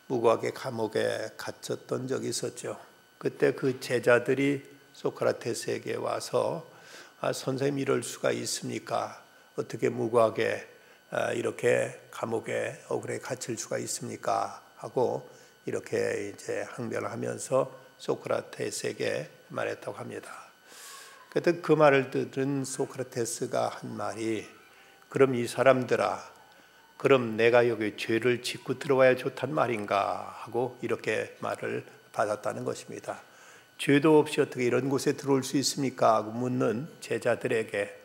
무고하게 감옥에 갇혔던 적이 있었죠. 그때 그 제자들이 소크라테스에게 와서 선생님 이럴 수가 있습니까? 어떻게 무고하게 이렇게 감옥에 억울하게 갇힐 수가 있습니까? 하고 이렇게 이제 항변하면서 소크라테스에게 말했다고 합니다. 그때 그 말을 들은 소크라테스가 한 말이 그럼 이 사람들아 그럼 내가 여기 죄를 짓고 들어와야 좋단 말인가 하고 이렇게 말을 받았다는 것입니다. 죄도 없이 어떻게 이런 곳에 들어올 수 있습니까? 하고 묻는 제자들에게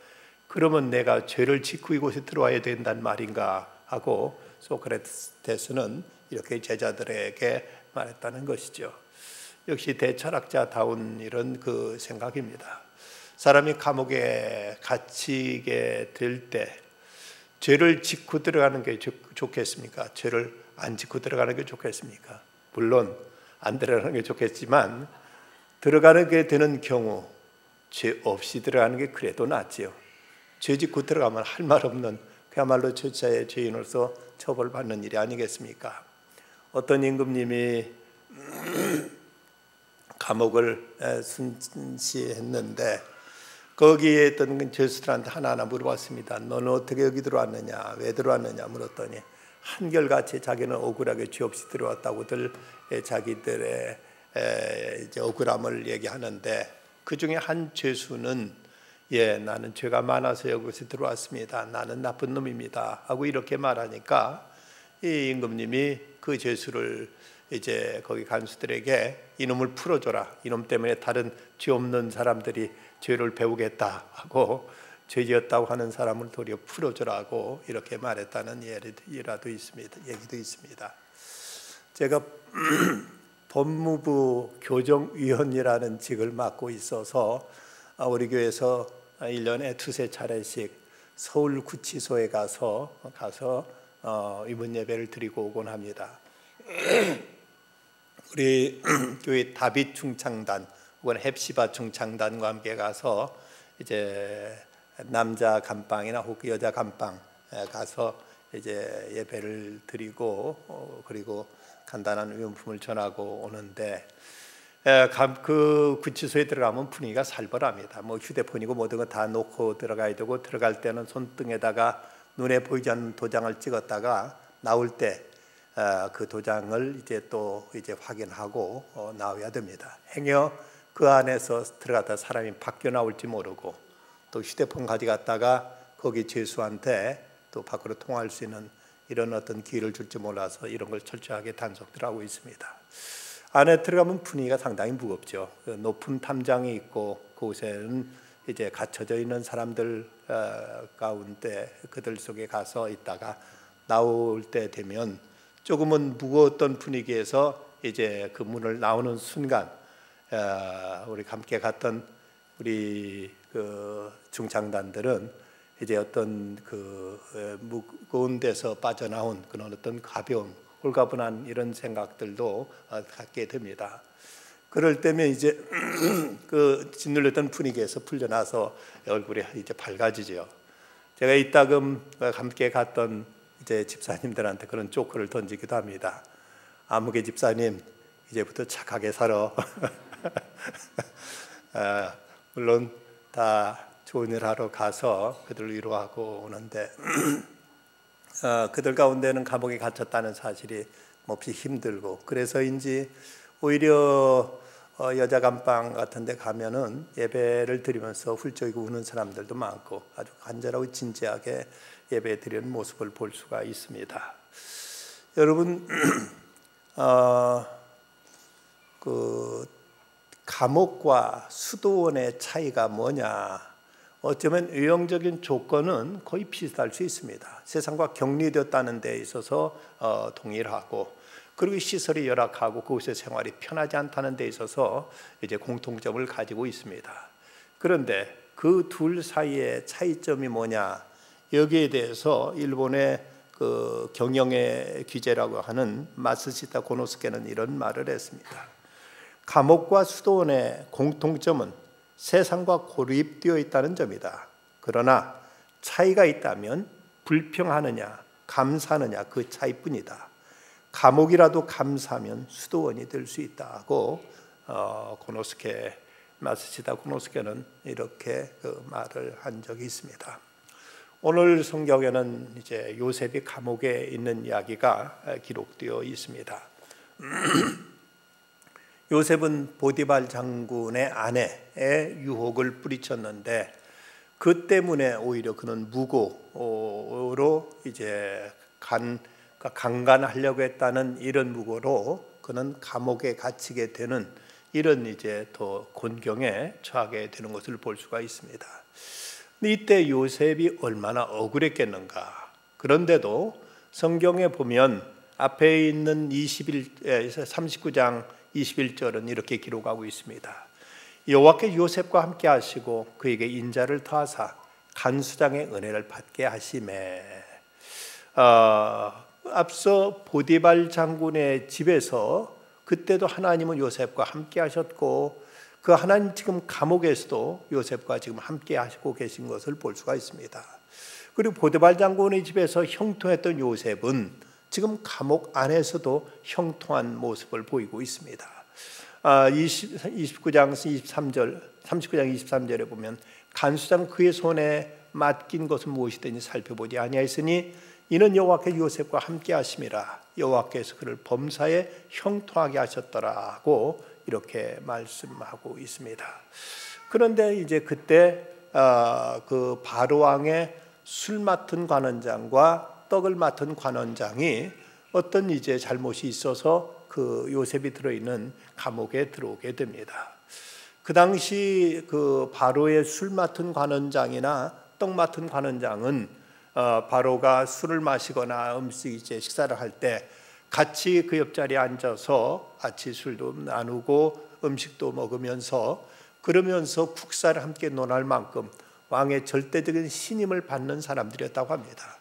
그러면 내가 죄를 짓고 이곳에 들어와야 된단 말인가 하고 소크라테스는 이렇게 제자들에게 말했다는 것이죠. 역시 대철학자다운 이런 그 생각입니다. 사람이 감옥에 갇히게 될 때 죄를 짓고 들어가는 게 좋겠습니까? 죄를 안 짓고 들어가는 게 좋겠습니까? 물론 안 들어가는 게 좋겠지만 들어가는 게 되는 경우 죄 없이 들어가는 게 그래도 낫지요. 죄 짓고 들어가면 할 말 없는 그야말로 최초의 죄인으로서 처벌받는 일이 아니겠습니까? 어떤 임금님이 감옥을 순시했는데 거기에 있던 죄수들한테 하나하나 물어봤습니다. 너는 어떻게 여기 들어왔느냐? 왜 들어왔느냐? 물었더니 한결같이 자기는 억울하게 죄 없이 들어왔다고들 자기들의 이제 억울함을 얘기하는데 그 중에 한 죄수는 나는 죄가 많아서 여기서 들어왔습니다. 나는 나쁜 놈입니다. 하고 이렇게 말하니까 이 임금님이 그 죄수를 이제 거기 간수들에게 이놈을 풀어줘라. 이놈 때문에 다른 죄 없는 사람들이 죄를 배우겠다 하고 죄지었다고 하는 사람을 도리어 풀어주라고 이렇게 말했다는 얘기도 있습니다. 제가 법무부 교정위원이라는 직을 맡고 있어서 우리 교회에서 1년에 두세 차례씩 서울구치소에 가서 위문 예배를 드리고 오곤 합니다. 우리 교회 다빗 중창단 혹은 헵시바 중창단과 함께 가서 이제 남자 감방이나 혹은 여자 감방 가서 이제 예배를 드리고 그리고 간단한 위문품을 전하고 오는데 그 구치소에 들어가면 분위기가 살벌합니다. 뭐 휴대폰이고 모든 거 다 놓고 들어가야 되고 들어갈 때는 손등에다가 눈에 보이지 않는 도장을 찍었다가 나올 때 그 도장을 이제 또 이제 확인하고 나와야 됩니다. 행여 그 안에서 들어갔다 사람이 밖에 나올지 모르고 또 휴대폰 가져갔다가 거기 죄수한테 또 밖으로 통화할 수 있는 이런 어떤 기회를 줄지 몰라서 이런 걸 철저하게 단속들 하고 있습니다. 안에 들어가면 분위기가 상당히 무겁죠. 높은 탐장이 있고 그곳에는 이제 갇혀져 있는 사람들 가운데 그들 속에 가서 있다가 나올 때 되면 조금은 무거웠던 분위기에서 이제 그 문을 나오는 순간 우리 함께 갔던 우리 그 중창단들은 이제 어떤 그 무거운 데서 빠져나온 그런 어떤 가벼움, 홀가분한 이런 생각들도 갖게 됩니다. 그럴 때면 이제 그 짓눌렸던 분위기에서 풀려나서 얼굴이 이제 밝아지죠. 제가 이따금 함께 갔던 이제 집사님들한테 그런 조크를 던지기도 합니다. 아무개 집사님 이제부터 착하게 살아. 물론 다 좋은 일 하러 가서 그들 위로하고 오는데 그들 가운데는 감옥에 갇혔다는 사실이 몹시 힘들고 그래서인지 오히려 여자 감방 같은 데 가면은 예배를 드리면서 훌쩍이고 우는 사람들도 많고 아주 간절하고 진지하게 예배 드리는 모습을 볼 수가 있습니다. 여러분 그 감옥과 수도원의 차이가 뭐냐? 어쩌면 유형적인 조건은 거의 비슷할 수 있습니다. 세상과 격리되었다는 데 있어서 동일하고 그리고 시설이 열악하고 그곳의 생활이 편하지 않다는 데 있어서 이제 공통점을 가지고 있습니다. 그런데 그 둘 사이의 차이점이 뭐냐? 여기에 대해서 일본의 그 경영의 규제라고 하는 마쓰시타 고노스케는 이런 말을 했습니다. 감옥과 수도원의 공통점은 세상과 고립되어 있다는 점이다. 그러나 차이가 있다면 불평하느냐 감사하느냐 그 차이뿐이다. 감옥이라도 감사하면 수도원이 될 수 있다고 고노스케 마스치다 고노스케는 이렇게 그 말을 한 적이 있습니다. 오늘 성경에는 이제 요셉이 감옥에 있는 이야기가 기록되어 있습니다. 요셉은 보디발 장군의 아내의 유혹을 뿌리쳤는데 그 때문에 오히려 그는 무고로 이제 강간하려고 했다는 이런 무고로 그는 감옥에 갇히게 되는 이런 이제 더 곤경에 처하게 되는 것을 볼 수가 있습니다. 이때 요셉이 얼마나 억울했겠는가. 그런데도 성경에 보면 앞에 있는 39장 21절은 이렇게 기록하고 있습니다. 여호와께서 요셉과 함께 하시고 그에게 인자를 더하사 간수장의 은혜를 받게 하시매. 앞서 보디발 장군의 집에서 그때도 하나님은 요셉과 함께 하셨고 그 하나님 지금 감옥에서도 요셉과 지금 함께 하시고 계신 것을 볼 수가 있습니다. 그리고 보디발 장군의 집에서 형통했던 요셉은 지금 감옥 안에서도 형통한 모습을 보이고 있습니다. 39장 23절에 보면 간수장 그의 손에 맡긴 것은 무엇이든지 살펴보지 아니하였으니 이는 여호와께서 요셉과 함께 하심이라. 여호와께서 그를 범사에 형통하게 하셨더라고 이렇게 말씀하고 있습니다. 그런데 이제 그때 그 바로 왕의 술 맡은 관원장과 떡을 맡은 관원장이 어떤 이제 잘못이 있어서 그 요셉이 들어있는 감옥에 들어오게 됩니다. 그 당시 그 바로의 술 맡은 관원장이나 떡 맡은 관원장은 바로가 술을 마시거나 음식 이제 식사를 할 때 같이 그 옆자리에 앉아서 같이 술도 나누고 음식도 먹으면서 그러면서 국사를 함께 논할 만큼 왕의 절대적인 신임을 받는 사람들이었다고 합니다.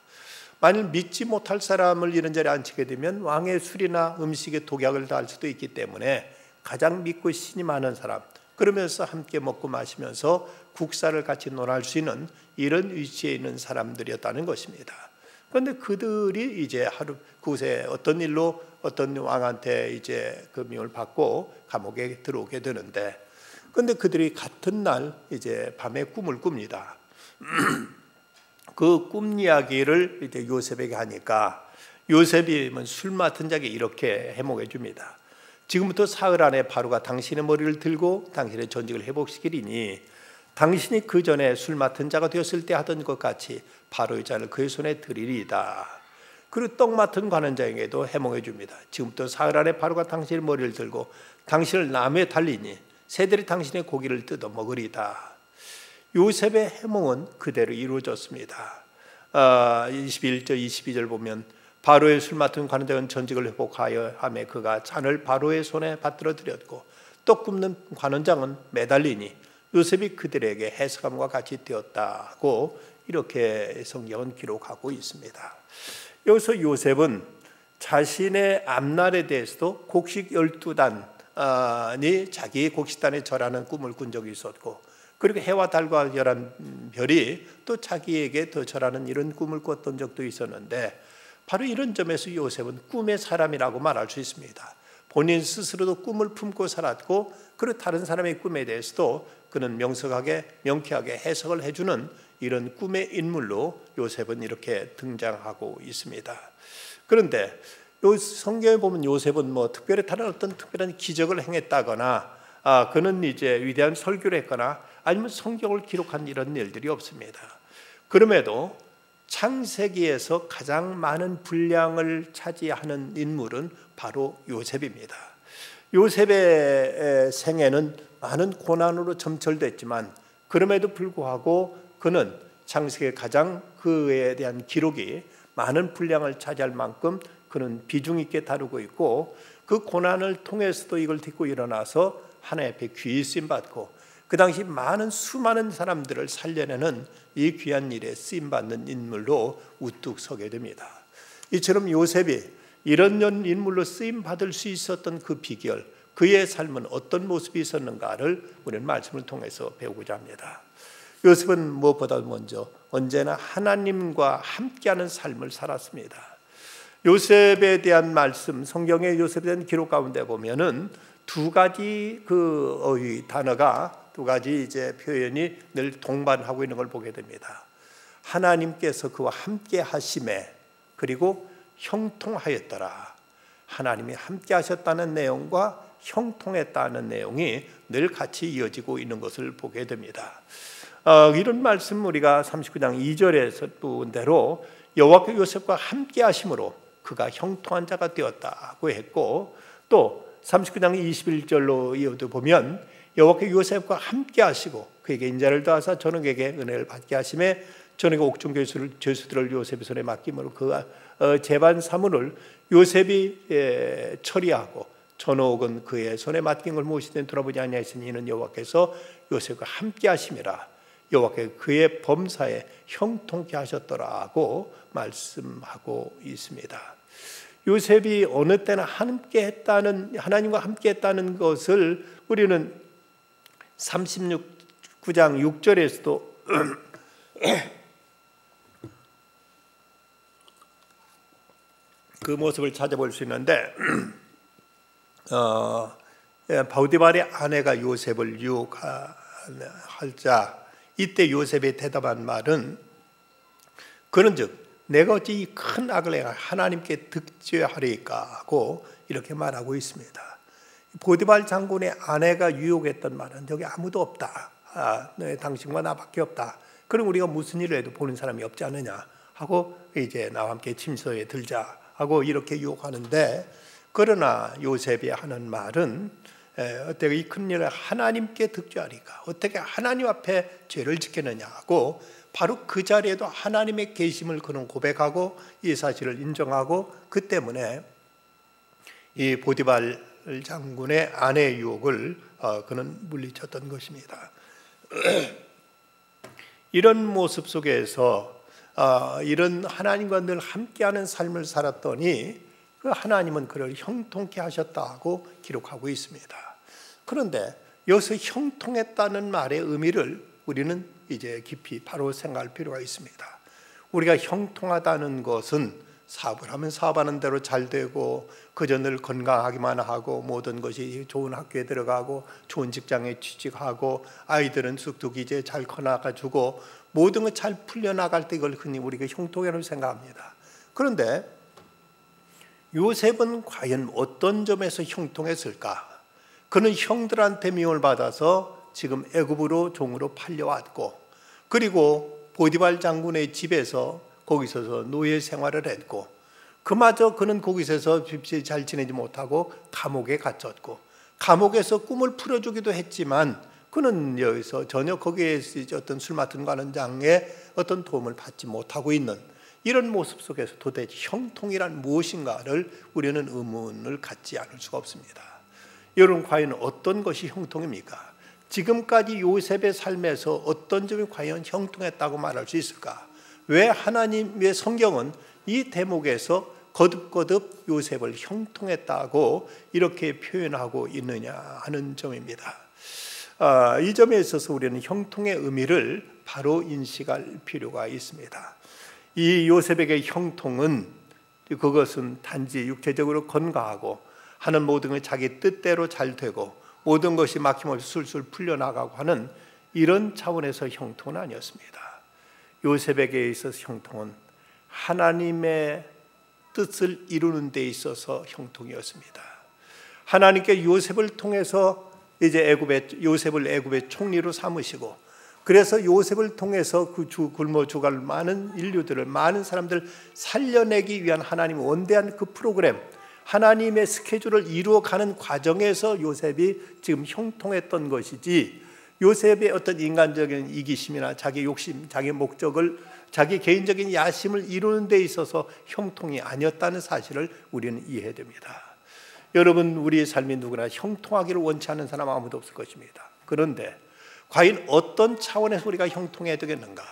만일 믿지 못할 사람을 이런 자리에 앉히게 되면 왕의 술이나 음식에 독약을 더할 수도 있기 때문에 가장 믿고 신임하는 사람, 그러면서 함께 먹고 마시면서 국사를 같이 논할 수 있는 이런 위치에 있는 사람들이었다는 것입니다. 그런데 그들이 이제 하루 그곳에 어떤 일로 어떤 왕한테 이제 금융을 받고 감옥에 들어오게 되는데, 그런데 그들이 같은 날 이제 밤에 꿈을 꿉니다. 그 꿈 이야기를 이제 요셉에게 하니까 요셉이 술 맡은 자에게 이렇게 해몽해 줍니다. 지금부터 사흘 안에 바로가 당신의 머리를 들고 당신의 전직을 회복시키리니 당신이 그 전에 술 맡은 자가 되었을 때 하던 것 같이 바로의 잔을 그의 손에 드리리이다. 그리고 떡 맡은 관원장에게도 해몽해 줍니다. 지금부터 사흘 안에 바로가 당신의 머리를 들고 당신을 나무에 달리니 새들이 당신의 고기를 뜯어 먹으리이다. 요셉의 해몽은 그대로 이루어졌습니다. 21절 22절 보면 바로의 술 맡은 관원장은 전직을 회복하여 하며 그가 잔을 바로의 손에 받들어 드렸고 떡 굽는 관원장은 매달리니 요셉이 그들에게 해석함과 같이 되었다고 이렇게 성경은 기록하고 있습니다. 여기서 요셉은 자신의 앞날에 대해서도 곡식 12단이 자기 곡식단에 절하는 꿈을 꾼 적이 있었고, 그리고 해와 달과 열한 별이 또 자기에게 더 절하는 이런 꿈을 꿨던 적도 있었는데, 바로 이런 점에서 요셉은 꿈의 사람이라고 말할 수 있습니다. 본인 스스로도 꿈을 품고 살았고, 그리고 다른 사람의 꿈에 대해서도 그는 명쾌하게 해석을 해주는 이런 꿈의 인물로 요셉은 이렇게 등장하고 있습니다. 그런데 성경에 보면 요셉은 특별히 다른 어떤 특별한 기적을 행했다거나 그는 이제 위대한 설교를 했거나 아니면 성경을 기록한 이런 일들이 없습니다. 그럼에도 창세기에서 가장 많은 분량을 차지하는 인물은 바로 요셉입니다. 요셉의 생애는 많은 고난으로 점철됐지만 그럼에도 불구하고 그는 창세기에 가장 그에 대한 기록이 많은 분량을 차지할 만큼 그는 비중 있게 다루고 있고, 그 고난을 통해서도 이걸 딛고 일어나서 하나님 앞에 귀히 쓰임받고 그 당시 수많은 사람들을 살려내는 이 귀한 일에 쓰임받는 인물로 우뚝 서게 됩니다. 이처럼 요셉이 이런 인물로 쓰임받을 수 있었던 그 비결, 그의 삶은 어떤 모습이 있었는가를 우리는 말씀을 통해서 배우고자 합니다. 요셉은 무엇보다 먼저 언제나 하나님과 함께하는 삶을 살았습니다. 요셉에 대한 말씀, 성경의 요셉에 대한 기록 가운데 보면은 두 가지 그 어휘 단어가 두 가지 이제 표현이 늘 동반하고 있는 걸 보게 됩니다. 하나님께서 그와 함께 하심에, 그리고 형통하였더라. 하나님이 함께 하셨다는 내용과 형통했다는 내용이 늘 같이 이어지고 있는 것을 보게 됩니다. 이런 말씀 우리가 39장 2절에서 부분대로 여호와께서 요셉과 함께 하심으로 그가 형통한 자가 되었다고 했고, 또 39장 21절로 이어도 보면 여호와께서 요셉과 함께 하시고 그에게 인자를 더하사 전역에게 은혜를 받게 하심에 전역의 옥중 죄수들을 요셉의 손에 맡김으로 그 재반 사물을 요셉이 처리하고 전옥은 그의 손에 맡긴 걸 무엇이든 돌아보지 아니하시니 이는 여호와께서 요셉과 함께 하심이라. 여호와께서 그의 범사에 형통케 하셨더라고 말씀하고 있습니다. 요셉이 어느 때나 하나님과 함께 했다는 것을 우리는 39장 6절에서도 그 모습을 찾아볼 수 있는데, 보디발의 아내가 요셉을 유혹하자 이때 요셉이 대답한 말은, 그런즉 내가 어찌 이 큰 악을 행하 하나님께 득죄하리까 하고 이렇게 말하고 있습니다. 보디발 장군의 아내가 유혹했던 말은 여기 아무도 없다, 당신과 나밖에 없다, 그럼 우리가 무슨 일을 해도 보는 사람이 없지 않느냐 하고 이제 나와 함께 침소에 들자 하고 이렇게 유혹하는데, 그러나 요셉이 하는 말은 어떻게 이 큰 일을 하나님께 득죄하리까, 어떻게 하나님 앞에 죄를 지켰느냐 하고 바로 그 자리에도 하나님의 계심을 그는 고백하고 이 사실을 인정하고, 그 때문에 이 보디발 장군의 아내의 유혹을 그는 물리쳤던 것입니다. 이런 모습 속에서 이런 하나님과 늘 함께하는 삶을 살았더니 그 하나님은 그를 형통케 하셨다고 기록하고 있습니다. 그런데 여기서 형통했다는 말의 의미를 우리는 이제 깊이 바로 생각할 필요가 있습니다. 우리가 형통하다는 것은 사업을 하면 사업하는 대로 잘 되고 그저 늘 건강하기만 하고 모든 것이 좋은 학교에 들어가고 좋은 직장에 취직하고 아이들은 쑥쑥 이제 잘 커나가지고 모든 것 잘 풀려나갈 때 이걸 흔히 우리가 형통이라고 생각합니다. 그런데 요셉은 과연 어떤 점에서 형통했을까? 그는 형들한테 미움을 받아서 지금 애굽으로 종으로 팔려왔고, 그리고 보디발 장군의 집에서 거기서 노예 생활을 했고, 그마저 그는 거기서 잘 지내지 못하고 감옥에 갇혔고, 감옥에서 꿈을 풀어주기도 했지만 그는 여기서 전혀 거기에 어떤 술 맡은 관원장의 어떤 도움을 받지 못하고 있는 이런 모습 속에서 도대체 형통이란 무엇인가를 우리는 의문을 갖지 않을 수가 없습니다. 여러분, 과연 어떤 것이 형통입니까? 지금까지 요셉의 삶에서 어떤 점이 과연 형통했다고 말할 수 있을까? 왜 하나님의 성경은 이 대목에서 거듭거듭 요셉을 형통했다고 이렇게 표현하고 있느냐 하는 점입니다. 이 점에 있어서 우리는 형통의 의미를 바로 인식할 필요가 있습니다. 이 요셉에게 형통은 그것은 단지 육체적으로 건강하고 하는 모든 것이 자기 뜻대로 잘 되고 모든 것이 막힘없이 술술 풀려나가고 하는 이런 차원에서 형통은 아니었습니다. 요셉에게 있어서 형통은 하나님의 뜻을 이루는 데 있어서 형통이었습니다. 하나님께 요셉을 통해서 이제 요셉을 애굽의 총리로 삼으시고, 그래서 요셉을 통해서 그 굶어 죽을 많은 인류들을, 많은 사람들을 살려내기 위한 하나님의 원대한 그 프로그램, 하나님의 스케줄을 이루어가는 과정에서 요셉이 지금 형통했던 것이지, 요셉의 어떤 인간적인 이기심이나 자기 욕심, 자기 목적을, 자기 개인적인 야심을 이루는 데 있어서 형통이 아니었다는 사실을 우리는 이해해야 됩니다. 여러분, 우리의 삶이 누구나 형통하기를 원치 않는 사람 아무도 없을 것입니다. 그런데 과연 어떤 차원에서 우리가 형통해야 되겠는가?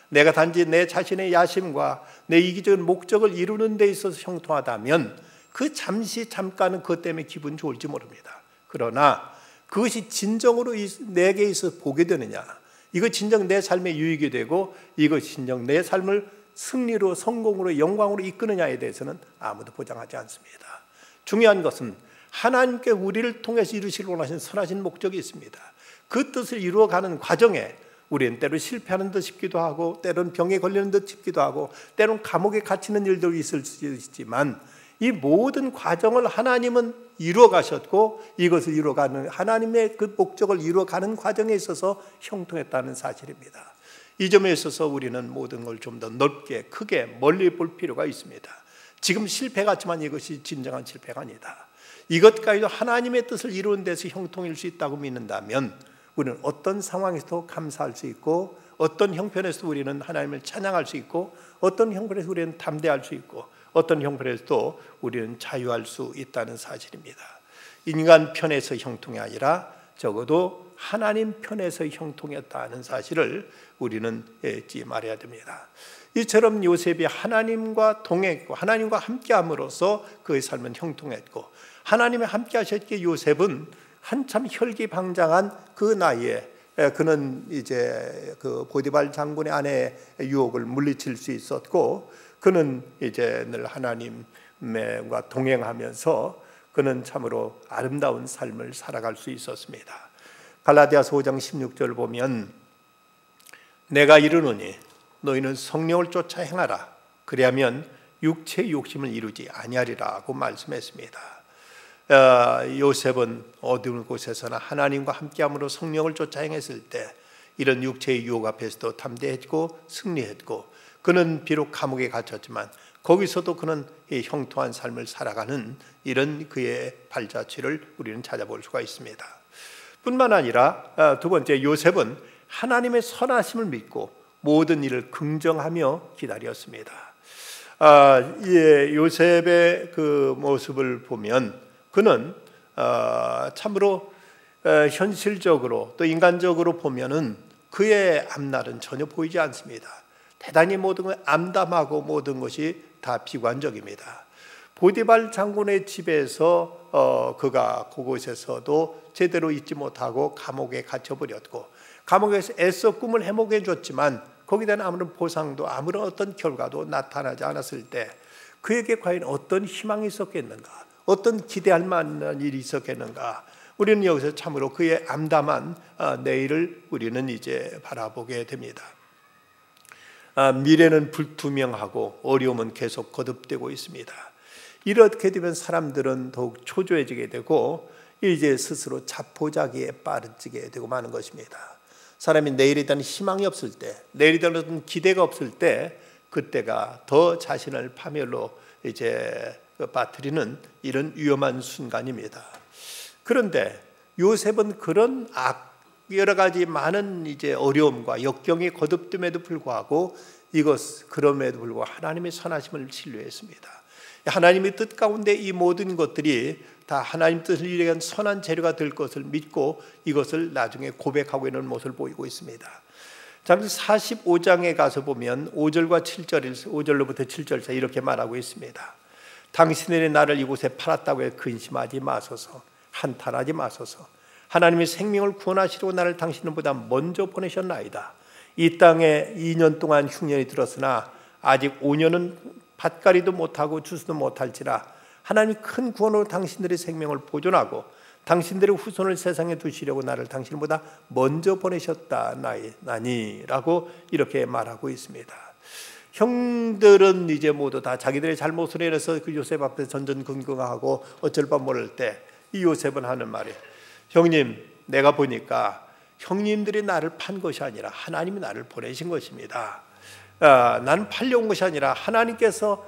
내가 단지 내 자신의 야심과 내 이기적인 목적을 이루는 데 있어서 형통하다면 그 잠깐은 그것 때문에 기분 좋을지 모릅니다. 그러나 그것이 진정으로 내게 있어서 보게 되느냐, 이거 진정 내 삶에 유익이 되고 이것이 진정 내 삶을 승리로, 성공으로, 영광으로 이끄느냐에 대해서는 아무도 보장하지 않습니다. 중요한 것은 하나님께 우리를 통해서 이루시길 원하시는 선하신 목적이 있습니다. 그 뜻을 이루어가는 과정에 우리는 때로 실패하는 듯 싶기도 하고, 때로는 병에 걸리는 듯 싶기도 하고, 때로는 감옥에 갇히는 일도 있을 수 있지만, 이 모든 과정을 하나님은 이루어 가셨고, 이것을 이루어가는 하나님의 그 목적을 이루어가는 과정에 있어서 형통했다는 사실입니다. 이 점에 있어서 우리는 모든 걸 좀 더 넓게, 크게, 멀리 볼 필요가 있습니다. 지금 실패 같지만 이것이 진정한 실패가 아니다. 이것까지도 하나님의 뜻을 이루는 데서 형통일 수 있다고 믿는다면 우리는 어떤 상황에서도 감사할 수 있고, 어떤 형편에서도 우리는 하나님을 찬양할 수 있고, 어떤 형편에서 우리는 담대할 수 있고, 어떤 형편에서도 우리는 자유할 수 있다는 사실입니다. 인간 편에서 형통이 아니라 적어도 하나님 편에서 형통했다는 사실을 우리는 잊지 말아야 됩니다. 이처럼 요셉이 하나님과 동행했고 하나님과 함께함으로써 그의 삶은 형통했고, 하나님이 함께 하셨기에 요셉은 한참 혈기방장한 그 나이에 그는 이제 그 보디발 장군의 아내의 유혹을 물리칠 수 있었고, 그는 이제 늘 하나님과 동행하면서 그는 참으로 아름다운 삶을 살아갈 수 있었습니다. 갈라디아서 5장 16절을 보면 내가 이르노니 너희는 성령을 쫓아 행하라. 그리하면 육체의 욕심을 이루지 아니하리라고 말씀했습니다. 요셉은 어두운 곳에서나 하나님과 함께함으로 성령을 쫓아 행했을 때 이런 육체의 유혹 앞에서도 담대했고 승리했고, 그는 비록 감옥에 갇혔지만 거기서도 그는 형통한 삶을 살아가는 이런 그의 발자취를 우리는 찾아볼 수가 있습니다. 뿐만 아니라 두 번째, 요셉은 하나님의 선하심을 믿고 모든 일을 긍정하며 기다렸습니다. 요셉의 그 모습을 보면 그는 참으로 현실적으로 또 인간적으로 보면은 그의 앞날은 전혀 보이지 않습니다. 대단히 모든 걸 암담하고 모든 것이 다 비관적입니다. 보디발 장군의 집에서 그가 그곳에서도 제대로 있지 못하고 감옥에 갇혀버렸고, 감옥에서 애써 꿈을 해먹여 줬지만 거기에 대한 아무런 보상도 아무런 어떤 결과도 나타나지 않았을 때 그에게 과연 어떤 희망이 있었겠는가, 어떤 기대할 만한 일이 있었겠는가. 우리는 여기서 참으로 그의 암담한 내일을 우리는 이제 바라보게 됩니다. 미래는 불투명하고 어려움은 계속 거듭되고 있습니다. 이렇게 되면 사람들은 더욱 초조해지게 되고 이제 스스로 자포자기에 빠지게 되고 마는 것입니다. 사람이 내일에 대한 희망이 없을 때, 내일에 대한 어떤 기대가 없을 때, 그때가 더 자신을 파멸로 이제 빠뜨리는 이런 위험한 순간입니다. 그런데 요셉은 그런 여러 가지 많은 이제 어려움과 역경이 거듭됨에도 불구하고 그럼에도 불구하고 하나님의 선하심을 신뢰했습니다. 하나님의 뜻 가운데 이 모든 것들이 다 하나님 뜻을 이루기 위한 선한 재료가 될 것을 믿고 이것을 나중에 고백하고 있는 모습을 보이고 있습니다. 자, 45장에 가서 보면 5절로부터 7절 사이 이렇게 말하고 있습니다. 당신들이 나를 이곳에 팔았다고 해 근심하지 마소서, 한탄하지 마소서. 하나님이 생명을 구원하시려고 나를 당신들보다 먼저 보내셨나이다. 이 땅에 2년 동안 흉년이 들었으나 아직 5년은 밭갈이도 못하고 주스도 못할지라 하나님이 큰 구원으로 당신들의 생명을 보존하고 당신들의 후손을 세상에 두시려고 나를 당신보다 먼저 보내셨다나니 라고 이렇게 말하고 있습니다. 형들은 이제 모두 다 자기들의 잘못으로 인해서 그 요셉 앞에 전전긍긍하고 어쩔 바 모를 때 이 요셉은 하는 말이, 형님, 내가 보니까 형님들이 나를 판 것이 아니라 하나님이 나를 보내신 것입니다. 나는 팔려온 것이 아니라 하나님께서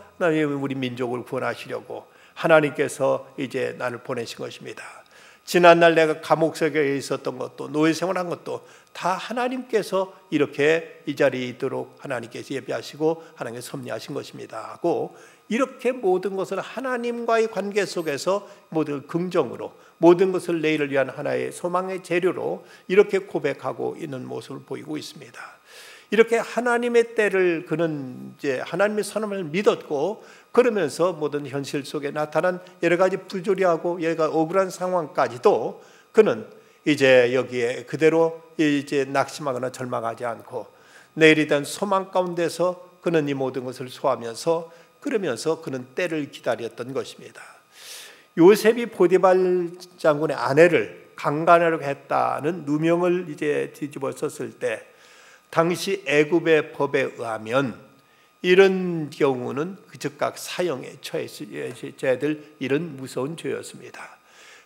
우리 민족을 구원하시려고 하나님께서 이제 나를 보내신 것입니다. 지난날 내가 감옥석에 있었던 것도 노예 생활한 것도 다 하나님께서 이렇게 이 자리에 있도록 하나님께서 예비하시고 하나님께서 섭리하신 것입니다 하고, 이렇게 모든 것을 하나님과의 관계 속에서 모든 긍정으로, 모든 것을 내일을 위한 하나의 소망의 재료로 이렇게 고백하고 있는 모습을 보이고 있습니다. 이렇게 하나님의 때를 그는 이제 하나님의 선함을 믿었고, 그러면서 모든 현실 속에 나타난 여러 가지 부조리하고 여러 가지 억울한 상황까지도 그는 이제 여기에 그대로 이제 낙심하거나 절망하지 않고 내일에 대한 소망 가운데서 그는 이 모든 것을 소화하면서 그러면서 그는 때를 기다렸던 것입니다. 요셉이 포디발 장군의 아내를 강간하려고 했다는 누명을 이제 뒤집어 썼을 때 당시 애굽의 법에 의하면 이런 경우는 즉각 사형에 처해져야 될 이런 무서운 죄였습니다.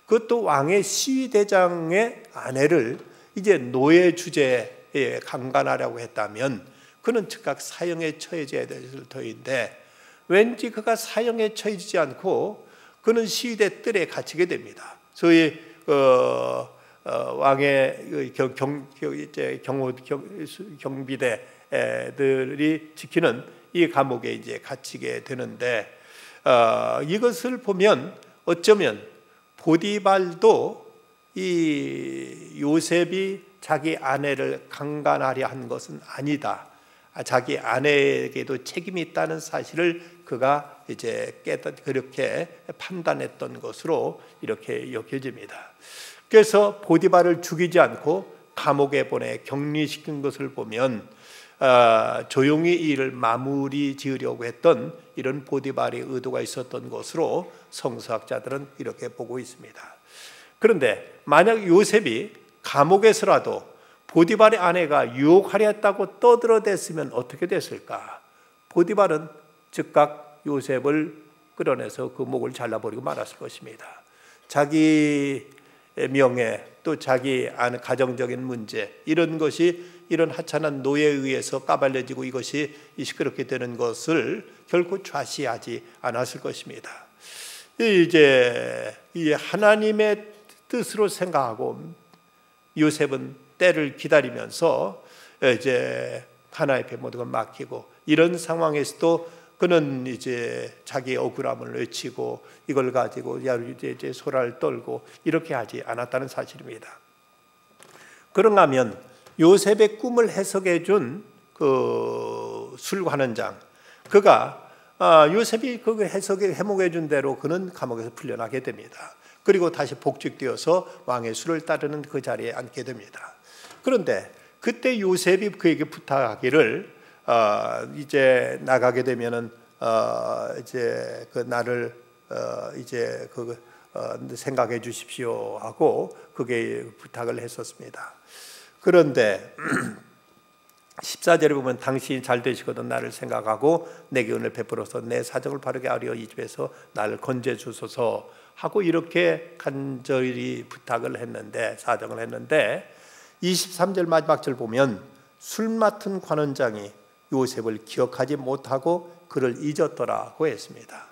그것도 왕의 시위대장의 아내를 이제 노예 주제에 강간하려고 했다면 그는 즉각 사형에 처해져야 될 터인데 왠지 그가 사형에 처해지지 않고 그는 시위대 뜰에 갇히게 됩니다. 소위 왕의 경비대들이 지키는 이 감옥에 이제 갇히게 되는데 이것을 보면 어쩌면 보디발도 이 요셉이 자기 아내를 강간하려 한 것은 아니다. 자기 아내에게도 책임이 있다는 사실을 그가 이제 그렇게 판단했던 것으로 이렇게 여겨집니다. 그래서 보디발을 죽이지 않고 감옥에 보내 격리시킨 것을 보면 조용히 이 일을 마무리 지으려고 했던 이런 보디발의 의도가 있었던 것으로 성서학자들은 이렇게 보고 있습니다. 그런데 만약 요셉이 감옥에서라도 보디발의 아내가 유혹하려 했다고 떠들어댔으면 어떻게 됐을까? 보디발은 즉각 요셉을 끌어내서 그 목을 잘라버리고 말았을 것입니다. 자기 명예 또 자기 가정적인 문제 이런 것이 이런 하찮은 노예에 의해서 까발려지고 이것이 시끄럽게 되는 것을 결코 좌시하지 않았을 것입니다. 이제 하나님의 뜻으로 생각하고 요셉은 때를 기다리면서 이제 하나님 앞에 모든 걸 맡기고 이런 상황에서도 그는 이제 자기의 억울함을 외치고 이걸 가지고 이제 소라를 떨고 이렇게 하지 않았다는 사실입니다. 그런가 하면 요셉의 꿈을 해석해 준 그 술관원장 그가 요셉이 그 해몽해 준 대로 그는 감옥에서 풀려나게 됩니다. 그리고 다시 복직되어서 왕의 수를 따르는 그 자리에 앉게 됩니다. 그런데 그때 요셉이 그에게 부탁하기를 이제 나가게 되면은 이제 그 나를 이제 생각해 주십시오 하고 그게 부탁을 했었습니다. 그런데 14절에 보면 당신이 잘 되시거든 나를 생각하고 내게 은혜를 베풀어서 내 사정을 바르게 하려 이 집에서 나를 건져 주소서 하고 이렇게 간절히 부탁을 했는데 사정을 했는데 23절 마지막 절 보면 술 맡은 관원장이 요셉을 기억하지 못하고 그를 잊었더라고 했습니다.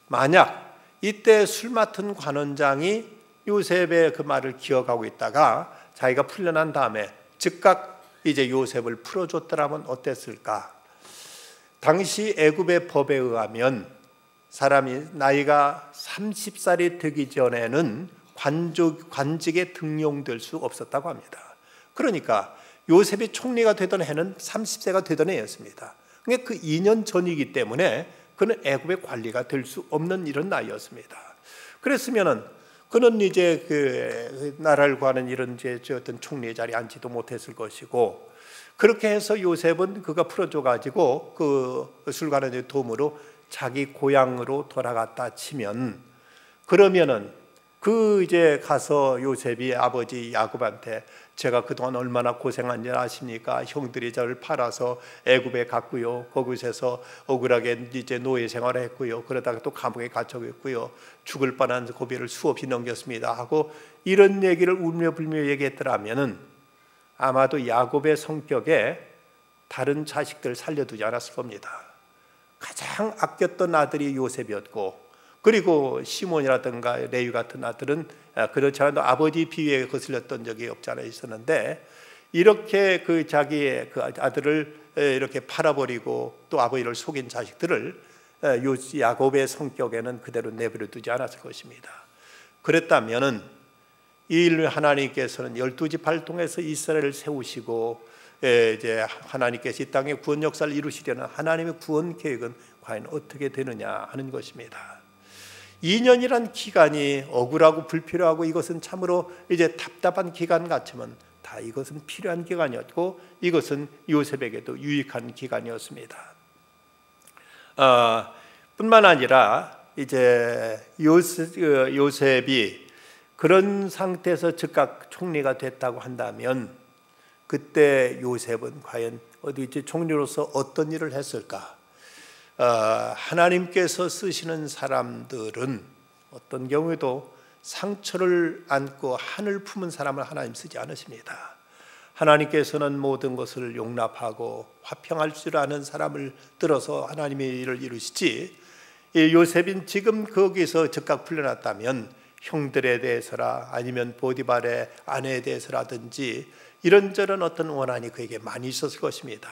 만약 이때 술 맡은 관원장이 요셉의 그 말을 기억하고 있다가 자기가 풀려난 다음에 즉각 이제 요셉을 풀어줬더라면 어땠을까? 당시 애굽의 법에 의하면 사람이 나이가 30살이 되기 전에는 관직에 등용될 수 없었다고 합니다. 그러니까 요셉이 총리가 되던 해는 30세가 되던 해였습니다. 그러니까 그 2년 전이기 때문에 그는 애굽의 관리가 될 수 없는 이런 나이였습니다. 그랬으면은 그는 이제 그 나라를 구하는 이런 이제 어떤 총리의 자리에 앉지도 못했을 것이고 그렇게 해서 요셉은 그가 풀어줘 가지고 그 술관원의 도움으로 자기 고향으로 돌아갔다 치면 그러면은 그 이제 가서 요셉이 아버지 야곱한테 제가 그동안 얼마나 고생한지 아십니까? 형들이 저를 팔아서 애굽에 갔고요. 거기서 억울하게 이제 노예 생활을 했고요. 그러다가 또 감옥에 갇혀있고요. 죽을 뻔한 고비를 수없이 넘겼습니다. 하고 이런 얘기를 울며 불며 얘기했더라면은 아마도 야곱의 성격에 다른 자식들 살려두지 않았을 겁니다. 가장 아꼈던 아들이 요셉이었고 그리고 시몬이라든가 레위 같은 아들은 그렇지 않아도 아버지 비위에 거슬렸던 적이 없지 않아 있었는데 이렇게 그 자기의 그 아들을 이렇게 팔아버리고 또 아버지를 속인 자식들을 야곱의 성격에는 그대로 내버려 두지 않았을 것입니다. 그랬다면은 이 일 하나님께서는 12지파를 통해서 이스라엘을 세우시고 이제 하나님께서 이 땅의 구원 역사를 이루시려는 하나님의 구원 계획은 과연 어떻게 되느냐 하는 것입니다. 2년이란 기간이 억울하고 불필요하고 이것은 참으로 이제 답답한 기간 같지만 다 이것은 필요한 기간이었고 이것은 요셉에게도 유익한 기간이었습니다. 뿐만 아니라 이제 요셉이 그런 상태에서 즉각 총리가 됐다고 한다면 그때 요셉은 과연 어디 이제 총리로서 어떤 일을 했을까? 하나님께서 쓰시는 사람들은 어떤 경우에도 상처를 안고 한을 품은 사람을 하나님 쓰지 않으십니다. 하나님께서는 모든 것을 용납하고 화평할 줄 아는 사람을 들어서 하나님의 일을 이루시지, 요셉은 지금 거기서 즉각 풀려났다면 형들에 대해서라 아니면 보디발의 아내에 대해서라든지 이런저런 어떤 원한이 그에게 많이 있었을 것입니다.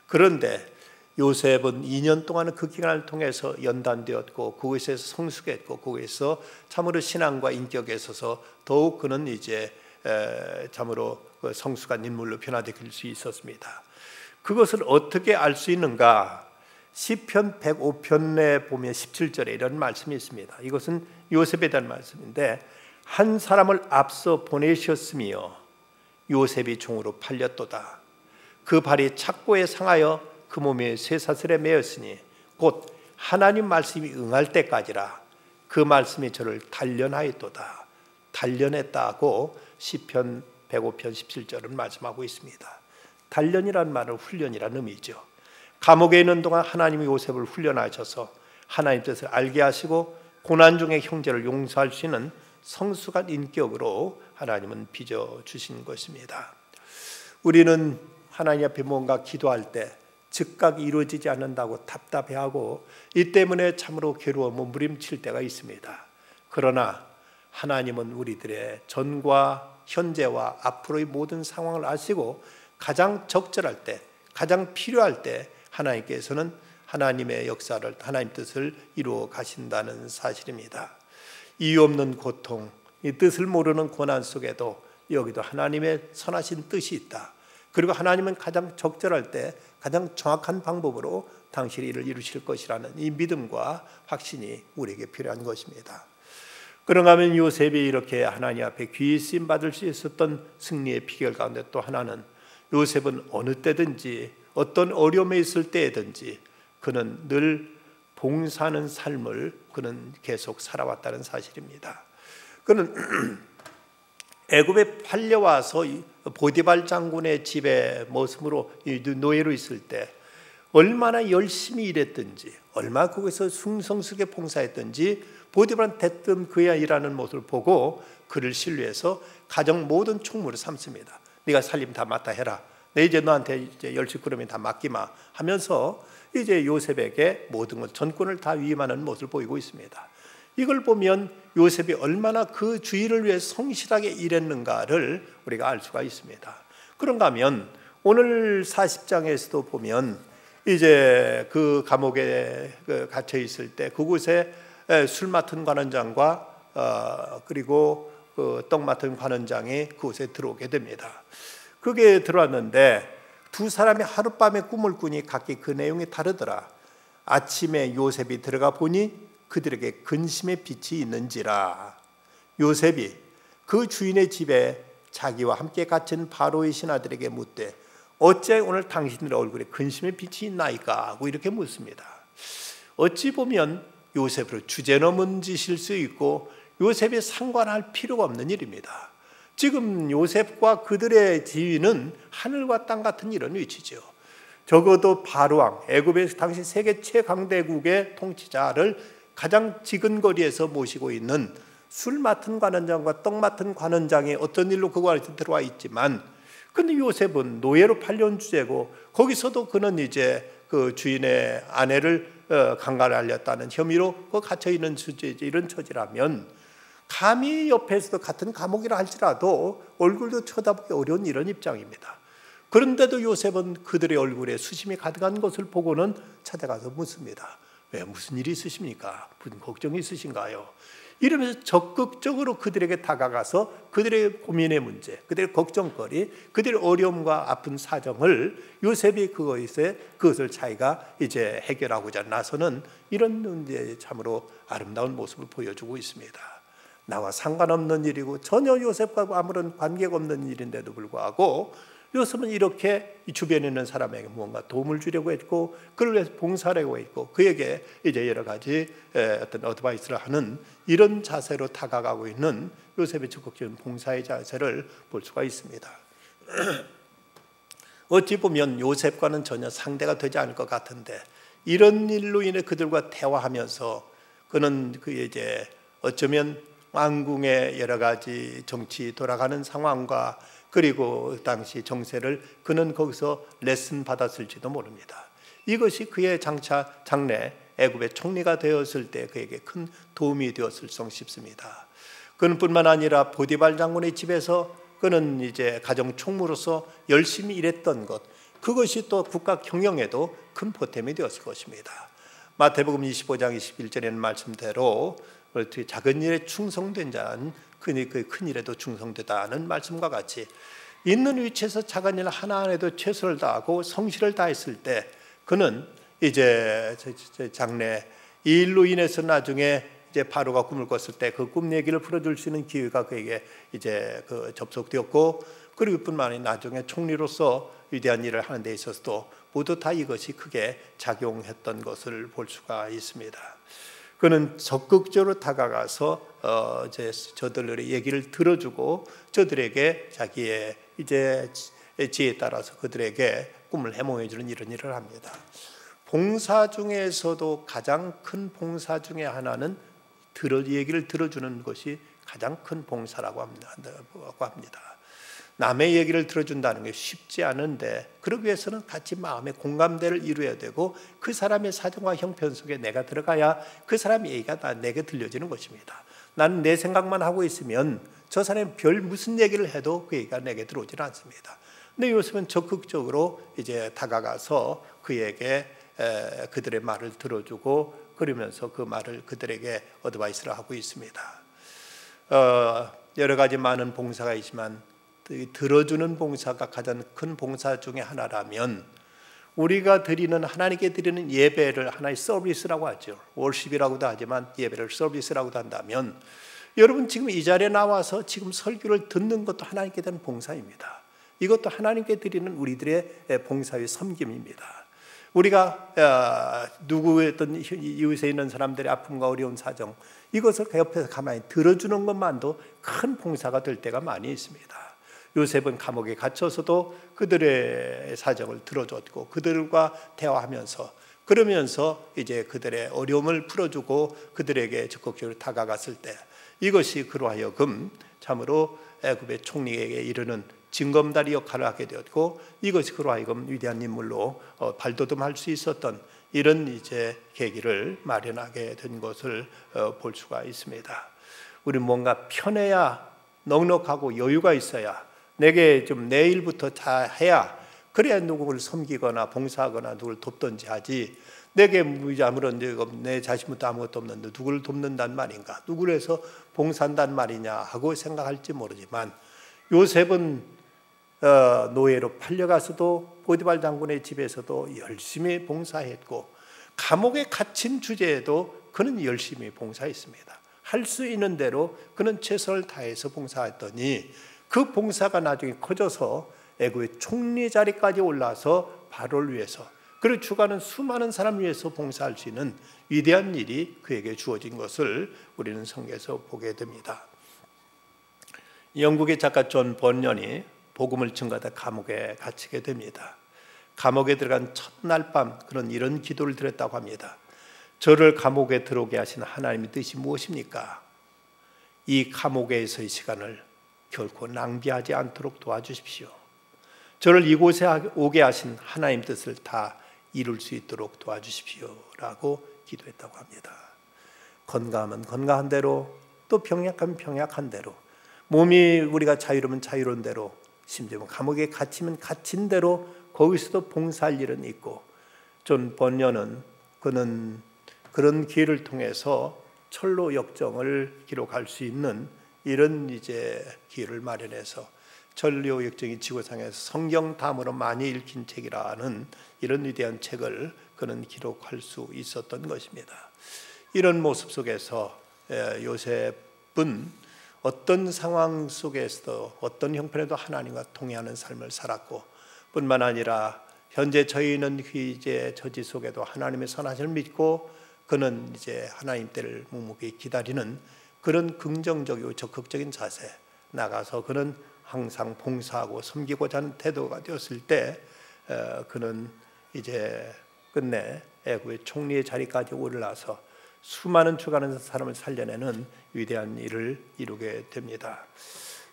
그런데 요셉은 2년 동안 그 기간을 통해서 연단되었고 그곳에서 성숙했고 그곳에서 참으로 신앙과 인격에 있어서 더욱 그는 이제 참으로 성숙한 인물로 변화될 수 있었습니다. 그것을 어떻게 알 수 있는가? 시편 105편에 보면 17절에 이런 말씀이 있습니다. 이것은 요셉에 대한 말씀인데, 한 사람을 앞서 보내셨으며 요셉이 종으로 팔렸도다. 그 발이 착고에 상하여 그 몸이 쇠사슬에 매였으니 곧 하나님 말씀이 응할 때까지라. 그 말씀이 저를 단련하였도다. 단련했다고 시편 105편 17절은 말씀하고 있습니다. 단련이란 말은 훈련이라는 의미죠. 감옥에 있는 동안 하나님이 요셉을 훈련하셔서 하나님 뜻을 알게 하시고 고난 중에 형제를 용서할 수 있는 성숙한 인격으로 하나님은 빚어주신 것입니다. 우리는 하나님 앞에 뭔가 기도할 때 즉각 이루어지지 않는다고 답답해하고 이 때문에 참으로 괴로워 몸부림칠 때가 있습니다. 그러나 하나님은 우리들의 전과 현재와 앞으로의 모든 상황을 아시고 가장 적절할 때, 가장 필요할 때 하나님께서는 하나님의 역사를, 하나님 뜻을 이루어 가신다는 사실입니다. 이유 없는 고통, 이 뜻을 모르는 고난 속에도 여기도 하나님의 선하신 뜻이 있다. 그리고 하나님은 가장 적절할 때 가장 정확한 방법으로 당신의 일을 이루실 것이라는 이 믿음과 확신이 우리에게 필요한 것입니다. 그런가 하면 요셉이 이렇게 하나님 앞에 귀히 쓰임 받을 수 있었던 승리의 비결 가운데 또 하나는, 요셉은 어느 때든지 어떤 어려움에 있을 때든지 그는 늘 봉사하는 삶을 그는 계속 살아왔다는 사실입니다. 그는 애굽에 팔려와서 보디발 장군의 집에 모습으로 노예로 있을 때 얼마나 열심히 일했든지, 얼마나 거기서 숭성스럽게 봉사했든지 보디발은 대뜸 그의 일하는 모습을 보고 그를 신뢰해서 가정 모든 총무를 삼습니다. 네가 살림 다 맡아 해라. 내 이제 너한테 이제 열식구름이 다 맡기마 하면서 이제 요셉에게 모든 것, 전권을 다 위임하는 모습을 보이고 있습니다. 이걸 보면 요셉이 얼마나 그 주의를 위해 성실하게 일했는가를 우리가 알 수가 있습니다. 그런가 하면 오늘 40장에서도 보면 이제 그 감옥에 갇혀 있을 때 그곳에 술 맡은 관원장과 그리고 그 떡 맡은 관원장이 그곳에 들어오게 됩니다. 그게 들어왔는데 두 사람이 하룻밤에 꿈을 꾸니 각기 그 내용이 다르더라. 아침에 요셉이 들어가 보니 그들에게 근심의 빛이 있는지라. 요셉이 그 주인의 집에 자기와 함께 갇힌 바로의 신하들에게 묻되 어째 오늘 당신들의 얼굴에 근심의 빛이 있나이까 하고 이렇게 묻습니다. 어찌 보면 요셉으로 주제넘은 짓일 수 있고 요셉이 상관할 필요가 없는 일입니다. 지금 요셉과 그들의 지위는 하늘과 땅 같은 이런 위치죠. 적어도 바로왕, 애굽의 당시 세계 최강대국의 통치자를 가장 지근거리에서 모시고 있는 술 맡은 관원장과 떡 맡은 관원장이 어떤 일로 그 안에 들어와 있지만, 근데 요셉은 노예로 팔려온 주제고 거기서도 그는 이제 그 주인의 아내를 강간하였다는 혐의로 갇혀 있는 주제지. 이런 처지라면 감히 옆에서도 같은 감옥이라 할지라도 얼굴도 쳐다보기 어려운 이런 입장입니다. 그런데도 요셉은 그들의 얼굴에 수심이 가득한 것을 보고는 찾아가서 묻습니다. 왜, 무슨 일이 있으십니까? 무슨 걱정이 있으신가요? 이러면서 적극적으로 그들에게 다가가서 그들의 고민의 문제, 그들의 걱정거리, 그들의 어려움과 아픈 사정을 요셉이 그것을 자기가 이제 해결하고자 나서는 이런 문제에 참으로 아름다운 모습을 보여주고 있습니다. 나와 상관없는 일이고 전혀 요셉과 아무런 관계가 없는 일인데도 불구하고 요셉은 이렇게 주변에 있는 사람에게 무언가 도움을 주려고 했고, 그를 위해서 봉사하려고 했고, 그에게 이제 여러 가지 어떤 어드바이스를 하는 이런 자세로 다가가고 있는 요셉의 적극적인 봉사의 자세를 볼 수가 있습니다. 어찌 보면 요셉과는 전혀 상대가 되지 않을 것 같은데, 이런 일로 인해 그들과 대화하면서 그는 이제 어쩌면 왕궁의 여러 가지 정치 돌아가는 상황과 그리고 당시 정세를 그는 거기서 레슨 받았을지도 모릅니다. 이것이 그의 장차 장래 애굽의 총리가 되었을 때 그에게 큰 도움이 되었을까 싶습니다. 그는 뿐만 아니라 보디발 장군의 집에서 그는 이제 가정 총무로서 열심히 일했던 것, 그것이 또 국가 경영에도 큰 보탬이 되었을 것입니다. 마태복음 25장 21절에는 말씀대로 작은 일에 충성된 자는 그 큰 일에도 충성되다는 말씀과 같이 있는 위치에서 작은 일 하나에도 최선을 다하고 성실을 다했을 때 그는 이제 장래 이 일로 인해서 나중에 이제 바로가 꿈을 꿨을 때 그 꿈 얘기를 풀어줄 수 있는 기회가 그에게 이제 접속되었고, 그리고 뿐만 아니라 나중에 총리로서 위대한 일을 하는 데 있어서도 모두 다 이것이 크게 작용했던 것을 볼 수가 있습니다. 그는 적극적으로 다가가서 이제 저들의 얘기를 들어주고 저들에게 자기의 이제 지혜에 따라서 그들에게 꿈을 해몽해주는 이런 일을 합니다. 봉사 중에서도 가장 큰 봉사 중에 하나는 얘기를 들어주는 것이 가장 큰 봉사라고 합니다. 남의 얘기를 들어준다는 게 쉽지 않은데, 그러기 위해서는 같이 마음의 공감대를 이루어야 되고 그 사람의 사정과 형편 속에 내가 들어가야 그 사람의 얘기가 내게 들려지는 것입니다. 나는 내 생각만 하고 있으면 저 사람이 별 무슨 얘기를 해도 그 얘기가 내게 들어오지는 않습니다. 근데 요셉은 적극적으로 이제 다가가서 그에게 그들의 말을 들어주고 그러면서 그 말을 그들에게 어드바이스를 하고 있습니다. 여러 가지 많은 봉사가 있지만 들어주는 봉사가 가장 큰 봉사 중에 하나라면, 우리가 드리는 하나님께 드리는 예배를 하나의 서비스라고 하죠. 월십이라고도 하지만 예배를 서비스라고도 한다면, 여러분 지금 이 자리에 나와서 지금 설교를 듣는 것도 하나님께 대한 봉사입니다. 이것도 하나님께 드리는 우리들의 봉사의 섬김입니다. 우리가 누구의 어떤 이웃에 있는 사람들의 아픔과 어려운 사정, 이것을 옆에서 가만히 들어주는 것만도 큰 봉사가 될 때가 많이 있습니다. 요셉은 감옥에 갇혀서도 그들의 사정을 들어줬고 그들과 대화하면서 그러면서 이제 그들의 어려움을 풀어주고 그들에게 적극적으로 다가갔을 때, 이것이 그로 하여금 참으로 애굽의 총리에게 이르는 징검다리 역할을 하게 되었고, 이것이 그로 하여금 위대한 인물로 발돋움할 수 있었던 이런 이제 계기를 마련하게 된 것을 볼 수가 있습니다. 우리 뭔가 편해야, 넉넉하고 여유가 있어야, 내게 좀 내일부터 다 해야, 그래야 누구를 섬기거나 봉사하거나 누구를 돕든지 하지, 내게 아무런 내 자신부터 아무것도 없는데 누구를 돕는단 말인가, 누구를 해서 봉사한단 말이냐 하고 생각할지 모르지만, 요셉은 노예로 팔려가서도 보디발 장군의 집에서도 열심히 봉사했고, 감옥에 갇힌 주제에도 그는 열심히 봉사했습니다. 할 수 있는 대로 그는 최선을 다해서 봉사했더니 그 봉사가 나중에 커져서 애굽의 총리 자리까지 올라서 바로를 위해서, 그리고 주가는 수많은 사람 위해서 봉사할 수 있는 위대한 일이 그에게 주어진 것을 우리는 성경에서 보게 됩니다. 영국의 작가 존 번연이 복음을 증거하다 감옥에 갇히게 됩니다. 감옥에 들어간 첫날 밤 그런 이런 기도를 드렸다고 합니다. 저를 감옥에 들어오게 하신 하나님의 뜻이 무엇입니까? 이 감옥에서의 시간을 결코 낭비하지 않도록 도와주십시오. 저를 이곳에 오게 하신 하나님 뜻을 다 이룰 수 있도록 도와주십시오 라고 기도했다고 합니다. 건강하면 건강한 대로, 또 병약하면 병약한 대로, 몸이 우리가 자유로우면 자유로운 대로, 심지어 감옥에 갇히면 갇힌 대로 거기서도 봉사할 일은 있고, 존 번연은 그는 그런 기회를 통해서 철로 역정을 기록할 수 있는 이런 이제 기회를 마련해서 철로 역정이 지구상에서 성경 다음으로 많이 읽힌 책이라는 이런 위대한 책을 그는 기록할 수 있었던 것입니다. 이런 모습 속에서 요셉은 어떤 상황 속에서도 어떤 형편에도 하나님과 동행하는 삶을 살았고, 뿐만 아니라 현재 저희는 이제 저지 속에도 하나님의 선하심을 믿고 그는 이제 하나님 때를 묵묵히 기다리는 그런 긍정적이고 적극적인 자세, 나가서 그는 항상 봉사하고 섬기고자 하는 태도가 되었을 때 그는 이제 끝내 애굽의 총리의 자리까지 올라서 수많은 죽어가는 사람을 살려내는 위대한 일을 이루게 됩니다.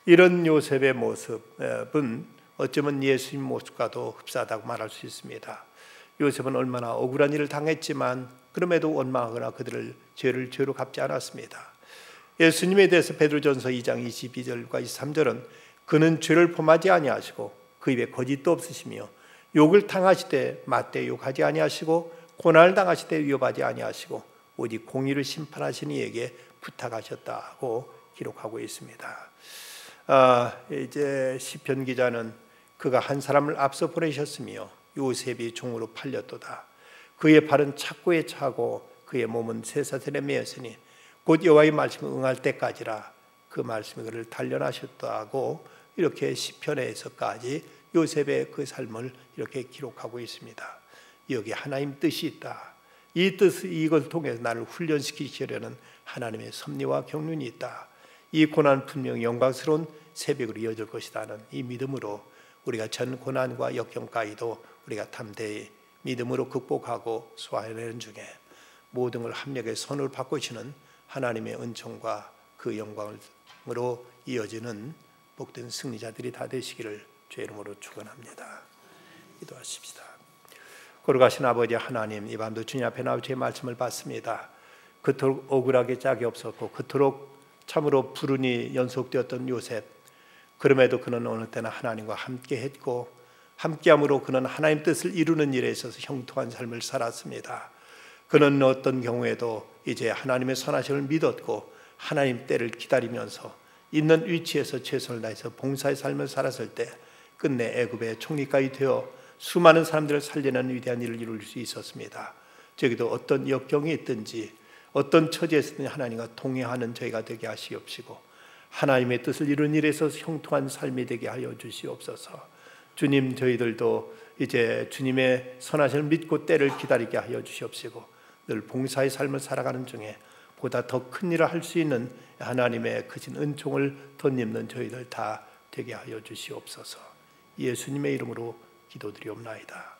이런 요셉의 모습은 어쩌면 예수님 모습과도 흡사하다고 말할 수 있습니다. 요셉은 얼마나 억울한 일을 당했지만 그럼에도 원망하거나 그들을 죄를 죄로 갚지 않았습니다. 예수님에 대해서 베드로전서 2장 22절과 23절은 그는 죄를 범하지 아니하시고 그 입에 거짓도 없으시며 욕을 당하시되 맞대 욕하지 아니하시고 고난을 당하시되 위협하지 아니하시고 오직 공의를 심판하시는 이에게 부탁하셨다고 기록하고 있습니다. 이제 시편 기자는 그가 한 사람을 앞서 보내셨으며 요셉이 종으로 팔렸도다. 그의 발은 착고에 차고 그의 몸은 쇠사슬에 매였으니 곧 여호와의 말씀을 응할 때까지라. 그 말씀이 그를 단련하셨다고 이렇게 시편에서까지 요셉의 그 삶을 이렇게 기록하고 있습니다. 여기 하나님 뜻이 있다. 이 뜻을 이걸 통해서 나를 훈련시키시려는 하나님의 섭리와 경륜이 있다. 이 고난 분명히 영광스러운 새벽으로 이어질 것이라는 이 믿음으로 우리가 전 고난과 역경까지도 우리가 담대히 믿음으로 극복하고 소화해내는 중에 모든 걸 합력의 선을 바꾸시는 하나님의 은총과 그 영광으로 이어지는 복된 승리자들이 다 되시기를 주의 이름으로 축원합니다. 기도하십시다. 거룩하신 아버지 하나님, 이 밤도 주님 앞에 나와 주의 말씀을 받습니다. 그토록 억울하게 짝이 없었고 그토록 참으로 불운이 연속되었던 요셉, 그럼에도 그는 어느 때나 하나님과 함께 했고 함께함으로 그는 하나님 뜻을 이루는 일에 있어서 형통한 삶을 살았습니다. 그는 어떤 경우에도 이제 하나님의 선하심을 믿었고 하나님 때를 기다리면서 있는 위치에서 최선을 다해서 봉사의 삶을 살았을 때 끝내 애굽의 총리까지 되어 수많은 사람들을 살리는 위대한 일을 이룰 수 있었습니다. 저기도 어떤 역경이 있든지 어떤 처지에서든 하나님과 동행하는 저희가 되게 하시옵시고 하나님의 뜻을 이루는 일에서 형통한 삶이 되게 하여 주시옵소서. 주님, 저희들도 이제 주님의 선하심을 믿고 때를 기다리게 하여 주시옵시고 늘 봉사의 삶을 살아가는 중에 보다 더 큰 일을 할 수 있는 하나님의 크신 은총을 덧입는 저희들 다 되게 하여 주시옵소서. 예수님의 이름으로 기도드리옵나이다.